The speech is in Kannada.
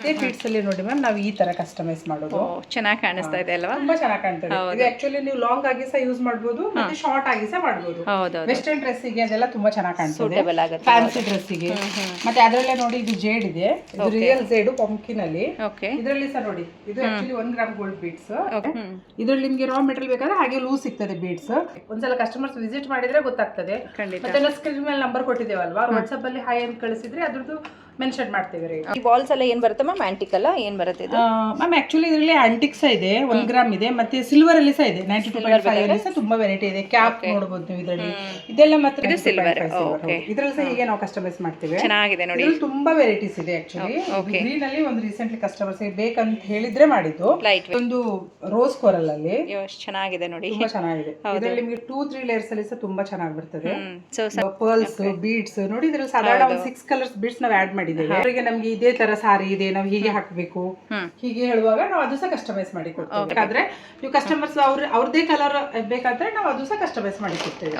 ಇದೇ ಬೀಡ್ಸ್ ಅಲ್ಲಿ ನೋಡಿ ಮ್ಯಾಮ್ ನಾವು ಈ ತರ ಕಸ್ಟಮೈಸ್ ಮಾಡೋದು. ಚೆನ್ನಾಗಿ ಕಾಣಿಸ್ತಾ ಇದೆ ಅಲ್ವಾ? ತುಂಬಾ ಚೆನ್ನಾಗಿ ಕಾಣ್ತದೆ. ಇದು ಆಕ್ಚುಲಿ ನೀವು ಲಾಂಗ್ ಆಗಿ ಸಹ ಯೂಸ್ ಮಾಡಬಹುದು ಮತ್ತೆ ಶಾರ್ಟ್ ಆಗಿ ಸಹ ಮಾಡಬಹುದು. ವೆಸ್ಟರ್ನ್ ಡ್ರೆಸ್ ಗೆ ಅದೆಲ್ಲ ತುಂಬಾ ಚೆನ್ನಾಗಿ ಕಾಣ್ತದೆ, ಫ್ಯಾನ್ಸಿ ಡ್ರೆಸ್ ಗೆ. ಮತ್ತೆ ಅದರಲ್ಲೇ ನೋಡಿ ಇದು ಜೇಡ್ ಇದೆ, ಇದು ರಿಯಲ್ ಜೇಡ್ ಪಂಪ್ಕಿನ್ ಅಲ್ಲಿ. ಇದರಲ್ಲಿ ಸಹ ನೋಡಿ ಇದು ಆಕ್ಚುಲಿ 1 ಗ್ರಾಮ್ ಗೋಲ್ಡ್ ಬೀಡ್ಸ್. ಇದರಲ್ಲಿ ನಿಮಗೆ ರಾ ಮೆಟೀರಿಯಲ್ ಬೇಕಾದ್ರೆ ಹಾಗೆ ಲೂಸ್ ಸಿಗ್ತದೆ ಬೀಡ್ಸ್. ಒಂದ್ಸಲ ಕಸ್ಟಮರ್ಸ್ ವಿಸಿಟ್ ಮಾಡಿದ್ರೆ ಗೊತ್ತಾಗ್ತದೆ. ಮತ್ತೆ ಸ್ಕ್ರೀನ್ ಮೇಲೆ ನಂಬರ್ ಕೊಟ್ಟಿದ್ದೇವಲ್ವಾ, ವಾಟ್ಸ್ಆಪ್ ಅಲ್ಲಿ ಹಾಯ್ ಅಂತ ಕಳಿಸಿದ್ರೆ ಅದ್ರದ್ದು ಮೆನ್ಷನ್ ಮಾಡ್ತೇವೆ ರೇಟ್. ಈ ಬಾಲ್ಸ್ ಎಲ್ಲ ಏನ್ ಬರುತ್ತೆ ಮ್ಯಾಮ್? ಆಂಟಿಕ್ ಅಲ್ಲ ಏನ್ ಬರುತ್ತೆ ಇದು? ಮ್ಯಾಮ್ ಆಕ್ಚುಲಿ ಇದರಲ್ಲಿ ಆಂಟಿಕ್ ಸಹ ಇದೆ, 1 ಗ್ರಾಮ್ ಇದೆ, ಮತ್ತೆ ಸಿಲ್ವರ್ ಅಲ್ಲಿ ಸಹ ಇದೆ. 92.5 ಅಲ್ಲಿ ಸಹ ತುಂಬಾ ವೆರೈಟಿ ಇದೆ. ಕ್ಯಾಪ್ ನೋಡಬಹುದು ನೀವು ಇದರಲ್ಲಿ. ಇದೆಲ್ಲ ಮಾತ್ರ ಸಿಲ್ವರ್. ಇದರಲ್ಲಿ ಸಹ ಹೀಗೆ ನಾವು ಕಸ್ಟಮೈಸ್ ಮಾಡ್ತೇವೆ. ಚೆನ್ನಾಗಿದೆ ನೋಡಿ. ಇದರಲ್ಲಿ ತುಂಬಾ ವೆರೈಟೀಸ್ ಇದೆ ಆಕ್ಚುಲಿ. ಗ್ರೀನ್ ಅಲ್ಲಿ ಒಂದು ರೀಸೆಂಟ್ಲಿ ಕಸ್ಟಮರ್ಸ್ ಬೇಕಂತ ಹೇಳಿದ್ರೆ ಮಾಡಿದ್ದು. ಒಂದು ರೋಸ್ ಕೋರಲ್ ಅಲ್ಲಿ ಚೆನ್ನಾಗಿದೆ ನೋಡಿ, ತುಂಬಾ ಚೆನ್ನಾಗಿದೆ. ಇದರಲ್ಲಿ ನಿಮಗೆ 2-3 ಲೇಯರ್ಸ್ ಅಲ್ಲಿ ಸಹ ತುಂಬಾ ಚೆನ್ನಾಗಿ ಬರ್ತದೆ. ಪರ್ಲ್ಸ್, ಬೀಡ್ಸ್ ನೋಡಿ. ಇದರಲ್ಲಿ ಸಾಧಾರಣ ಒಂದು 6 ಕಲರ್ಸ್ ಬೀಡ್ಸ್ ನಾವು ಆಡ್ ಮಾಡಿದ್ದೇವೆ. ಅವರಿಗೆ ನಮ್ಗೆ ಇದೇ ತರ ಸಾರಿ ಇದೆ, ನಾವು ಹೀಗೆ ಹಾಕಬೇಕು ಹೀಗೆ ಹೇಳುವಾಗ ನಾವು ಅದು ಸಹ ಕಸ್ಟಮೈಸ್ ಮಾಡಿ ಕೊಡ್ತೇವೆ. ಬೇಕಾದ್ರೆ ನೀವು ಕಸ್ಟಮರ್ಸ್ ಅವ್ರದೇ ಕಲರ್ ಬೇಕಾದ್ರೆ ನಾವು ಅದು ಸಹ ಕಸ್ಟಮೈಸ್ ಮಾಡಿ ಕೊಡ್ತೇವೆ.